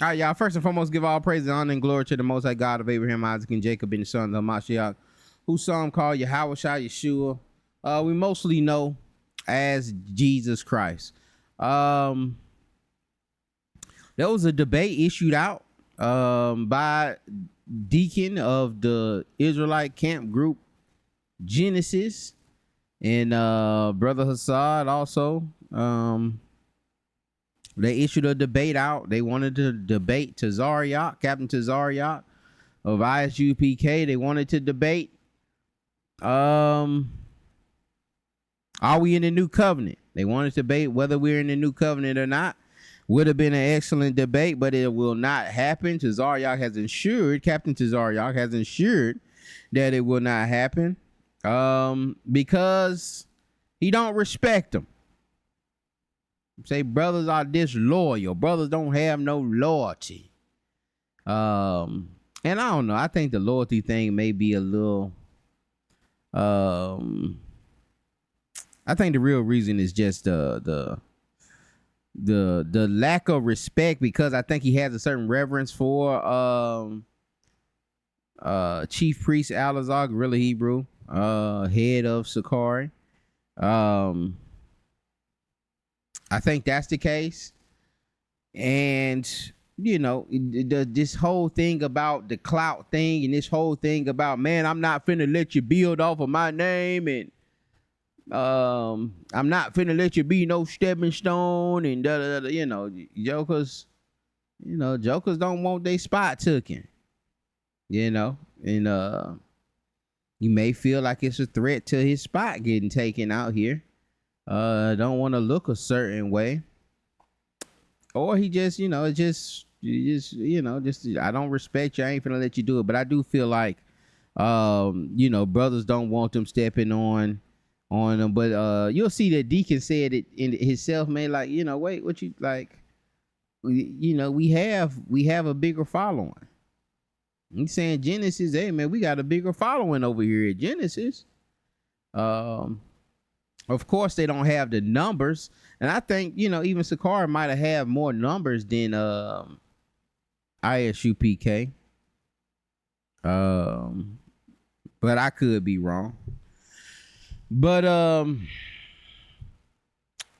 All right, y'all. First and foremost, give all praise and honor and glory to the Most High God of Abraham, Isaac, and Jacob, and the son of Mashiach, whose some call Yahweh Shai Yeshua. We mostly know as Jesus Christ. There was a debate issued out by Deacon of the Israelite camp group Genesis and Brother Hassad also. They issued a debate out. They wanted to debate Tazaryach, Captain Tazaryach of ISUPK. They wanted to debate, are we in the new covenant? They wanted to debate whether we're in the new covenant or not. Would have been an excellent debate, but it will not happen. Captain Tazaryach has ensured that it will not happen because he don't respect them. Say brothers are disloyal. Brothers don't have no loyalty. And I don't know. I think the loyalty thing may be a little. I think the real reason is just the lack of respect, because I think he has a certain reverence for Chief Priest Alazar, Gorilla Hebrew, head of Sakari. I think that's the case. And, you know, this whole thing about the clout thing and this whole thing about, man, I'm not finna let you build off of my name, and I'm not finna let you be no stepping stone, and you know, jokers don't want their spot taken, you know, and you may feel like it's a threat to his spot getting taken out here. Don't want to look a certain way, or he just, you know, I don't respect you. I ain't finna let you do it. But I do feel like, you know, brothers don't want them stepping on them. But you'll see that Deacon said it in himself, man. Like, you know, wait, what you like? You know, we have a bigger following. He's saying Genesis, hey man, we got a bigger following over here at Genesis. Of course, they don't have the numbers, and I think, you know, even Sakari might have more numbers than ISUPK. But I could be wrong. But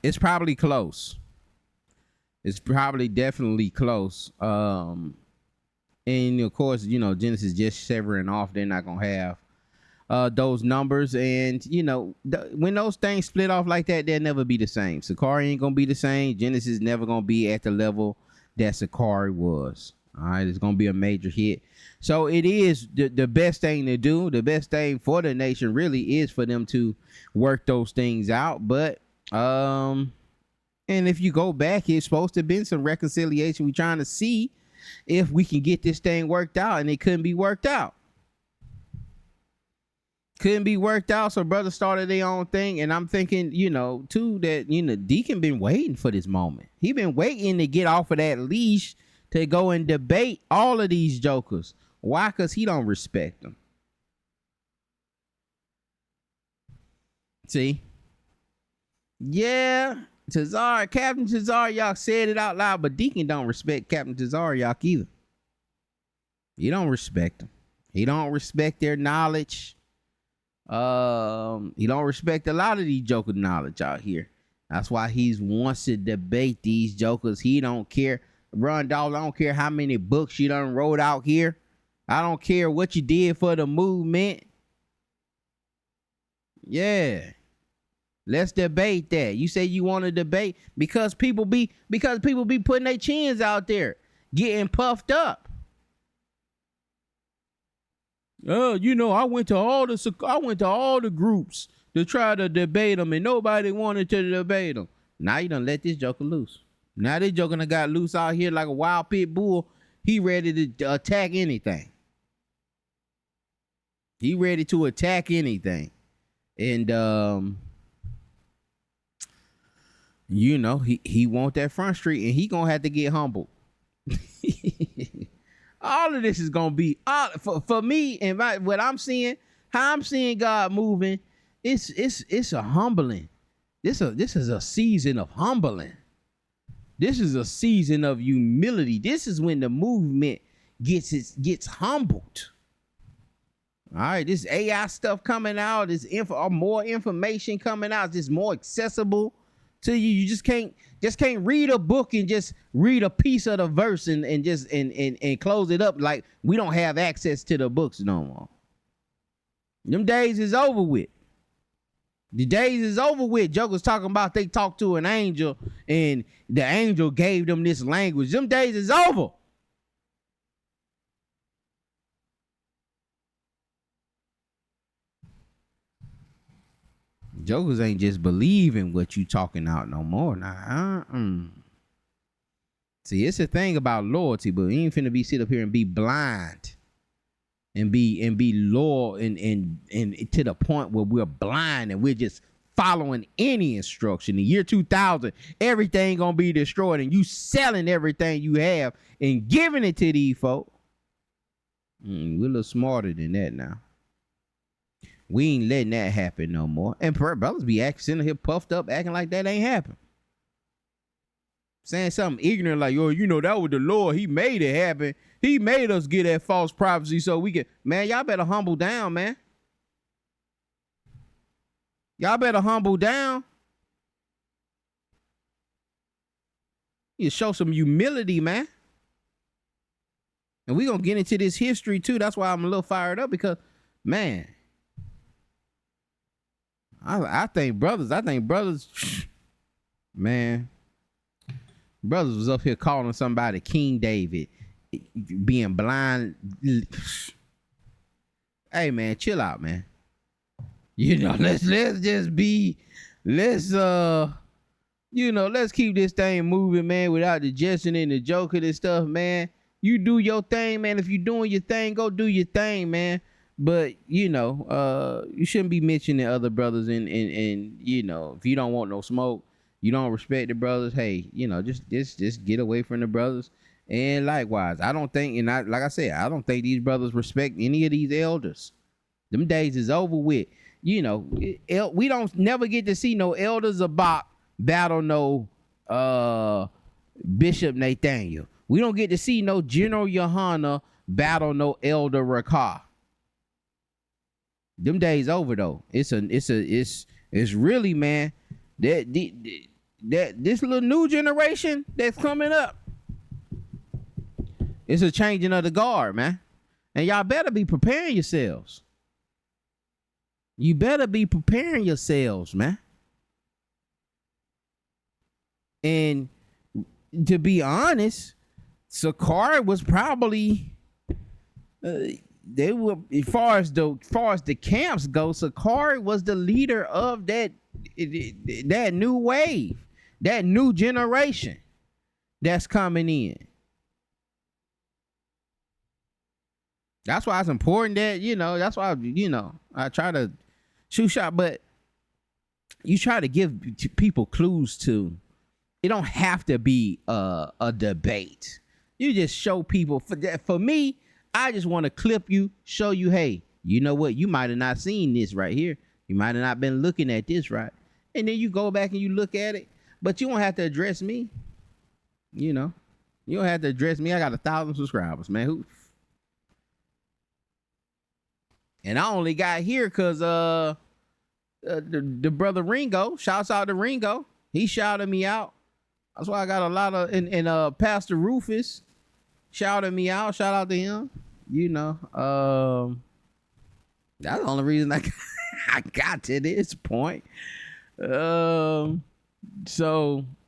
it's probably close. It's probably definitely close. And of course, you know, Genesis just severing off. They're not gonna have those numbers, and you know, when those things split off like that, they'll never be the same. Sakari ain't gonna be the same. Genesis never gonna be at the level that Sakari was. All right, it's gonna be a major hit. So it is the best thing to do. The best thing for the nation really is for them to work those things out. But and if you go back, it's supposed to have been some reconciliation. We're trying to see if we can get this thing worked out, and it couldn't be worked out. So brothers started their own thing, and I'm thinking, you know, too, that, you know, Deacon been waiting for this moment. He been waiting to get off of that leash to go and debate all of these jokers. Why? Because he don't respect them. See? Yeah, Captain Tazaryach said it out loud, but Deacon don't respect Captain Tazaryach either. He don't respect them. He don't respect their knowledge. He don't respect a lot of these joker knowledge out here. That's why he wants to debate these jokers. He don't care. Run, dog, I don't care how many books you done wrote out here. I don't care what you did for the movement. Yeah. Let's debate that. You say you want to debate because people be putting their chins out there, getting puffed up. You know, I went to all the groups to try to debate them, and nobody wanted to debate them. Now you done let this joker loose. Now this joker done got loose out here like a wild pit bull. He ready to attack anything. He ready to attack anything. And you know, he want that front street, and he gonna have to get humbled. All of this is gonna be for me, and what I'm seeing, how I'm seeing God moving. It's a humbling. This is a season of humbling. This is a season of humility. This is when the movement gets humbled. All right, this AI stuff coming out, this more information coming out, this more accessible to you. You just can't read a book and just read a piece of the verse and just close it up like we don't have access to the books no more. Them days is over with. The days is over with. Jokers talking about they talked to an angel and the angel gave them this language. Them days is over. Jokers ain't just believing what you talking out no more. Nah. See, it's a thing about loyalty, but we ain't finna be sit up here and be blind and be loyal and to the point where we're blind and we're just following any instruction. The year 2000, everything gonna be destroyed and you selling everything you have and giving it to these folk. We're a little smarter than that now. We ain't letting that happen no more. And brothers be sitting here puffed up, acting like that ain't happen. Saying something ignorant like, oh, you know, that was the Lord. He made it happen. He made us get that false prophecy so we can. Man, y'all better humble down, man. Y'all better humble down. You show some humility, man. And we're going to get into this history, too. That's why I'm a little fired up because, man, I think brothers, man, brothers was up here calling somebody King David, being blind. Hey, man, chill out, man. You know, let's keep this thing moving, man, without the jesting and the joking and stuff, man. You do your thing, man. If you're doing your thing, go do your thing, man. But, you know, you shouldn't be mentioning other brothers and you know, if you don't want no smoke, you don't respect the brothers, hey, you know, just get away from the brothers. And likewise, I don't think, and like I said, I don't think these brothers respect any of these elders. Them days is over with. You know, we don't never get to see no elders Zabak battle no Bishop Nathaniel. We don't get to see no General Yohana battle no Elder Rakah. Them days over though. It's really, man, that this little new generation that's coming up. It's a changing of the guard, man. And y'all better be preparing yourselves. You better be preparing yourselves, man. And to be honest, Sakari was probably they were as far as the camps go. Sakari was the leader of that new wave, that new generation that's coming in. That's why it's important that, you know, that's why, you know, I try to shoot shot, but you try to give people clues to, it don't have to be a debate. You just show people. For me, I just want to clip you, show you, hey, you know what? You might have not seen this right here. You might have not been looking at this right. And then you go back and you look at it, but you don't have to address me. You know, you don't have to address me. I got 1,000 subscribers, man. And I only got here because the brother Ringo, shouts out to Ringo. He shouted me out. That's why I got a lot of, and Pastor Rufus shouted me out. Shout out to him. You know, that's the only reason I got to this point. So,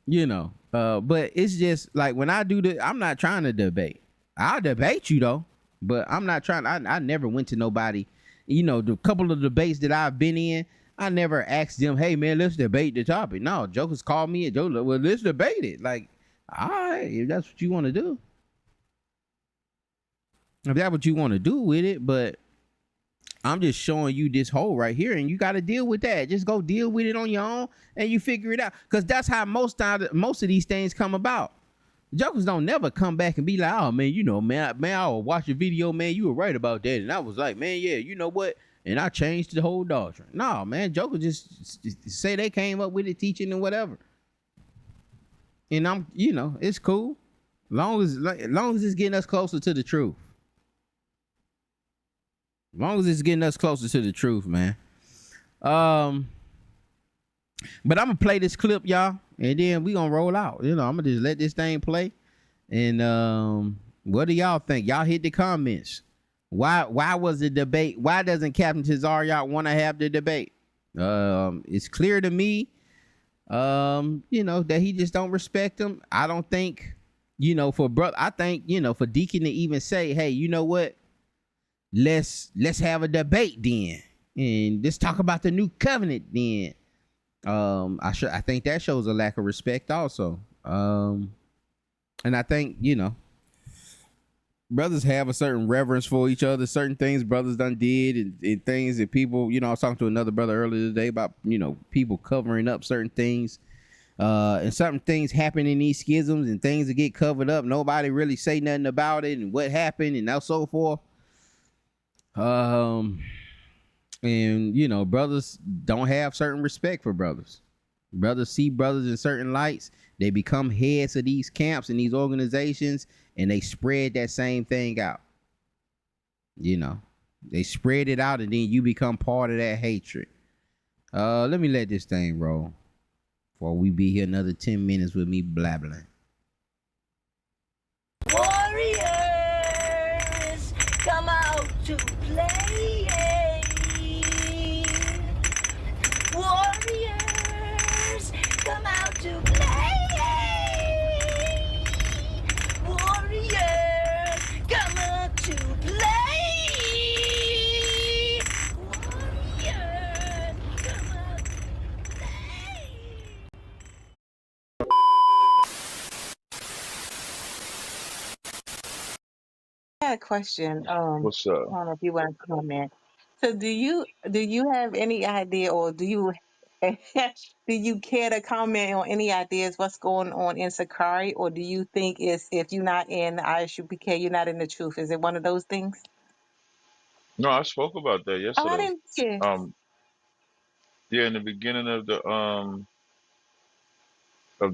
you know, but it's just like when I do this, I'm not trying to debate. I'll debate you though, but I'm not trying. I never went to nobody. You know, the couple of debates that I've been in, I never asked them, hey, man, let's debate the topic. No, jokers called me and Joe, well, let's debate it. Like, all right, if that's what you want to do. If that's what you want to do with it, but I'm just showing you this hole right here, and you got to deal with that. Just go deal with it on your own, and you figure it out. Because that's how most of these things come about. Jokers don't never come back and be like, oh, man, you know, man, I will watch a video, man, you were right about that. And I was like, man, yeah, you know what? And I changed the whole doctrine. No, man, jokers just say they came up with it, teaching and whatever. and I'm, it's cool, long as it's getting us closer to the truth. Long as it's getting us closer to the truth, man. But I'm gonna play this clip, y'all, and then we gonna roll out. I'm gonna just let this thing play. And what do y'all think? Y'all hit the comments. Why was the debate? Why doesn't Captain Tazaryach want to have the debate? It's clear to me, that he just don't respect him. I don't think, for brother. I think, for Deacon to even say, hey, you know what? Let's have a debate then, and let's talk about the new covenant then. I think that shows a lack of respect also. And I think, brothers have a certain reverence for each other. Certain things brothers done did and things that people, I was talking to another brother earlier today about, people covering up certain things. And certain things happen in these schisms and things that get covered up. Nobody really say nothing about it and what happened and so forth. And brothers don't have certain respect for brothers. Brothers see brothers in certain lights. They become heads of these camps and these organizations, and they spread that same thing out. They spread it out, and then you become part of that hatred. Let me let this thing roll before we be here another 10 minutes with me blabbling. Warriors, come out to play. Warriors, come out to play. Warriors, come out to play. Warriors, come out to play. I had a question. What's I up? don't know if you want to comment. So, do you have any idea, or do you do you care to comment on any ideas what's going on in Sakari, or do you think it's if you're not in ISUPK, you're not in the truth? Is it one of those things? No, I spoke about that Oh, I yesterday. didn't hear. Um, yeah, in the beginning of the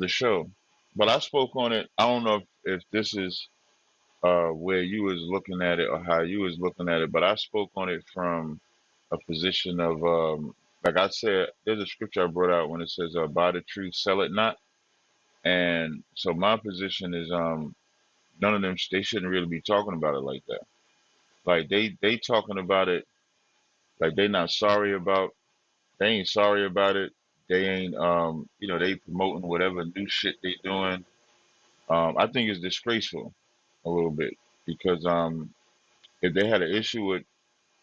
show, but I spoke on it. I don't know if this is where you was looking at it or how you was looking at it, but I spoke on it from a position of like I said, there's a scripture I brought out when it says, "Buy the truth, sell it not." And so my position is none of them they shouldn't really be talking about it like that. Like they talking about it like they not sorry about. They ain't sorry about it. They ain't they promoting whatever new shit they doing. I think it's disgraceful a little bit because if they had an issue with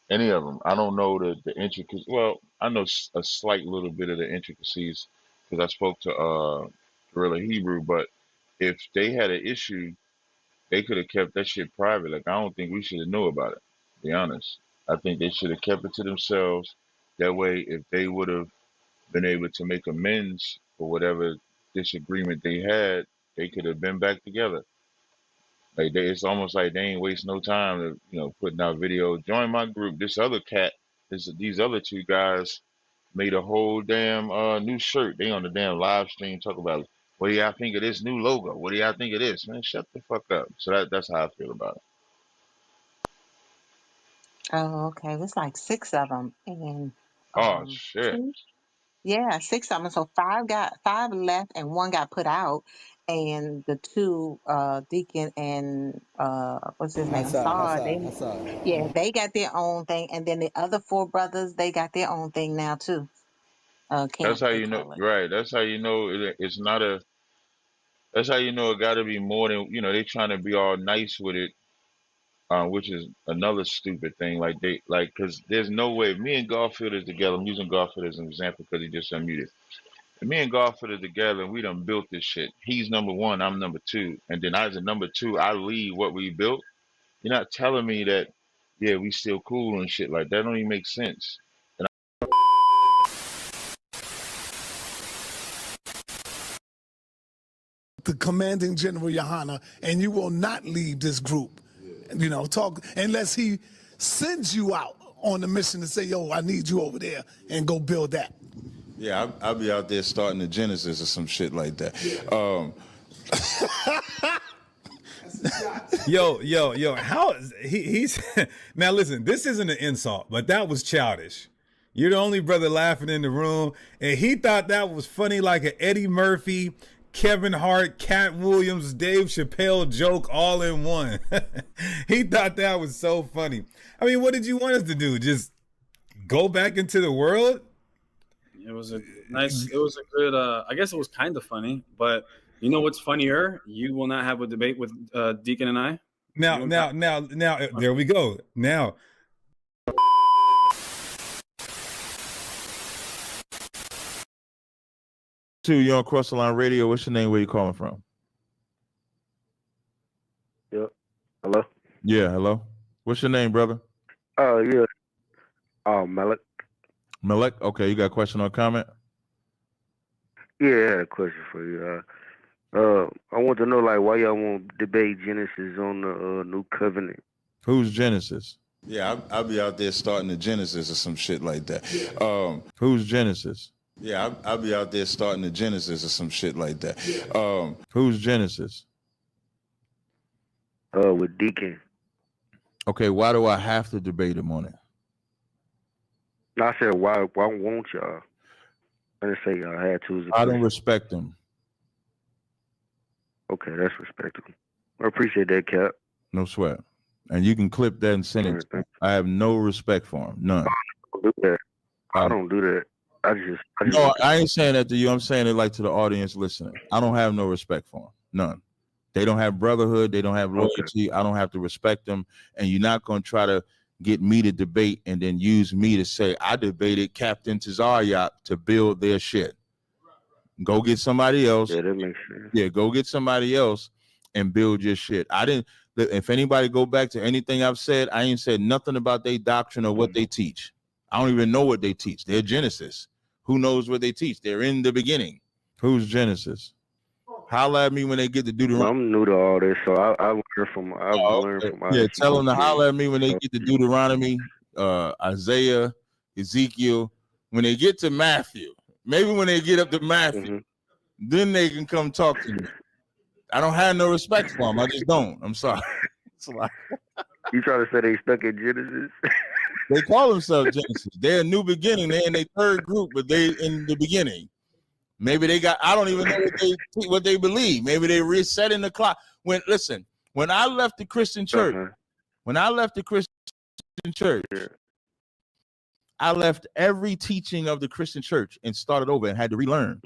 any of them, I don't know the intricacies. Well, I know a slight little bit of the intricacies because I spoke to Gorilla Hebrew, but if they had an issue, they could have kept that shit private. Like I don't think we should have known about it. To be honest, I think they should have kept it to themselves. That way, if they would have been able to make amends for whatever disagreement they had, they could have been back together. Like it's almost like they ain't waste no time to, putting out video. Join my group. This other cat, these other two guys made a whole damn new shirt. They on the damn live stream talk about what do y'all think of this new logo? What do y'all think of this? Man, shut the fuck up. So that's how I feel about it. Oh, okay. It was like six of them, and Oh shit. two. Yeah, six of them. So five left, and one got put out. And the two, Deacon and what's his name, Hassad, I saw it. they got their own thing. And then the other four brothers, they got their own thing now too. That's Camp how they you know, call it. right? That's how you know it's not a. That's how you know it got to be more than they trying to be all nice with it, which is another stupid thing. Like because there's no way. Me and Garfield is together. I'm using Garfield as an example because he just unmuted. And me and Garfield are together, and we done built this shit. He's number one, I'm number two, and then as a number two, I lead what we built. You're not telling me that, yeah, we still cool and shit like that. Don't even make sense. And The commanding general Yohana, and you will not leave this group. Talk unless he sends you out on a mission to say, yo, I need you over there and go build that. Yeah, I'll be out there starting the Genesis or some shit like that. Yo, how is he's now listen, this isn't an insult, but that was childish. You're the only brother laughing in the room, and he thought that was funny like an Eddie Murphy, Kevin Hart, Cat Williams, Dave Chappelle joke all in one. He thought that was so funny. I mean, what did you want us to do? Just go back into the world? It was a good, I guess it was kind of funny, but you know what's funnier? You will not have a debate with Deacon and I. Now, there we go. Now, You're on Cross the Line Radio. What's your name? Where you calling from? Yep. Hello? Yeah, hello. What's your name, brother? Oh, yeah. Oh, Malik. Malek? Okay, you got a question or comment? Yeah, I had a question for you. I want to know, like, why y'all won't debate Genesis on the New Covenant? Who's Genesis? Yeah, I'll be out there starting the Genesis or some shit like that. Who's Genesis? Yeah, I'll be out there starting the Genesis or some shit like that. Who's Genesis? With Deacon. Okay, why do I have to debate him on it? I said, why won't y'all? I didn't say y'all had to. I don't respect him. Okay, that's respectable. I appreciate that, Cap. No sweat. And you can clip that and send it to him. I have no respect for him. None. I don't do that. I don't do that. I just No, I ain't saying that to you. I'm saying it like to the audience listening. I don't have no respect for them. None. They don't have brotherhood. They don't have loyalty. Okay. I don't have to respect them. And you're not going to try to get me to debate and then use me to say I debated Captain Tazaryach to build their shit. Go get somebody else. Yeah, that makes sense. Yeah, go get somebody else and build your shit. I didn't. If anybody go back to anything I've said, I ain't said nothing about their doctrine or what they teach. I don't even know what they teach. They're Genesis. Who knows what they teach? They're in the beginning. Who's Genesis? Holla at me when they get to Deuteronomy. I'm new to all this, so I learn from. Yeah, tell them to holla at me when they get to Deuteronomy, Isaiah, Ezekiel. When they get to Matthew, maybe when they get up to Matthew, then they can come talk to me. I don't have no respect for them. I just don't. I'm sorry. You trying to say they stuck in Genesis? They call themselves Genesis. They're a new beginning. They're in their third group, but they in the beginning. Maybe they got. I don't even know what they believe. Maybe they resetting the clock. When I left the Christian church, I left every teaching of the Christian church and started over and had to relearn.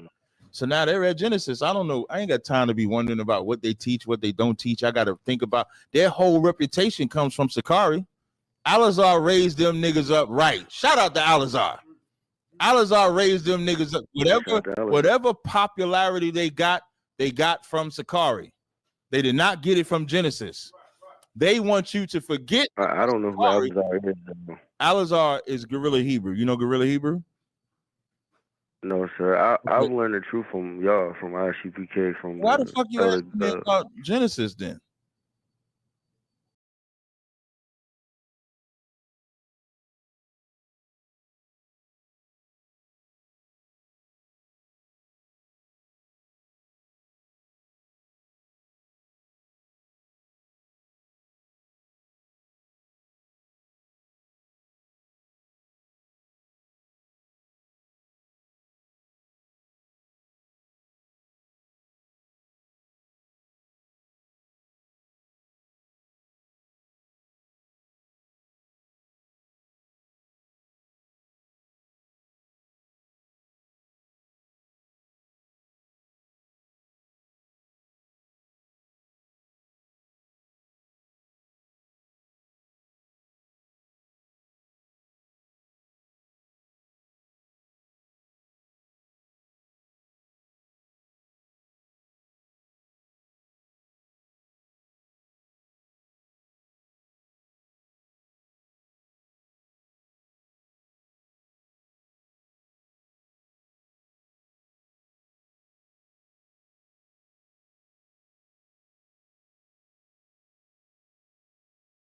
So now they're at Genesis. I don't know. I ain't got time to be wondering about what they teach, what they don't teach. I got to think about their whole reputation comes from Sakari. Alazar raised them niggas up right. Shout out to Alazar. Alazar raised them niggas up. Whatever popularity they got from Sakari. They did not get it from Genesis. They want you to forget. I don't know who Alazar is. Alazar is Guerrilla Hebrew. You know Guerrilla Hebrew? No, sir. I've learned the truth from y'all, from ISUPK. From why the fuck you asking me about Genesis then?